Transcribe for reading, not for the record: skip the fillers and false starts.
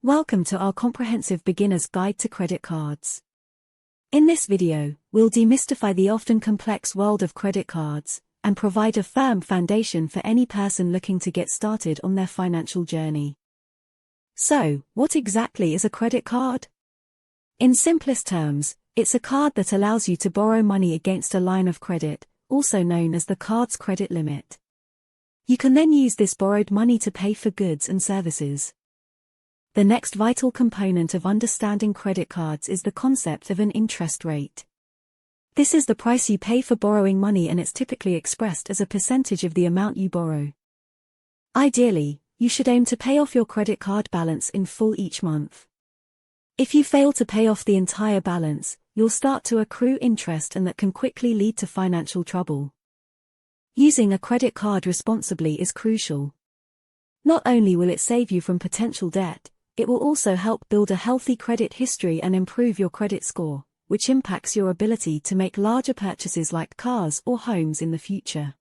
Welcome to our comprehensive beginner's guide to credit cards. In this video, we'll demystify the often complex world of credit cards and provide a firm foundation for any person looking to get started on their financial journey. So, what exactly is a credit card? In simplest terms, it's a card that allows you to borrow money against a line of credit, also known as the card's credit limit. You can then use this borrowed money to pay for goods and services. The next vital component of understanding credit cards is the concept of an interest rate. This is the price you pay for borrowing money, and it's typically expressed as a percentage of the amount you borrow. Ideally, you should aim to pay off your credit card balance in full each month. If you fail to pay off the entire balance, you'll start to accrue interest, and that can quickly lead to financial trouble. Using a credit card responsibly is crucial. Not only will it save you from potential debt, it will also help build a healthy credit history and improve your credit score, which impacts your ability to make larger purchases like cars or homes in the future.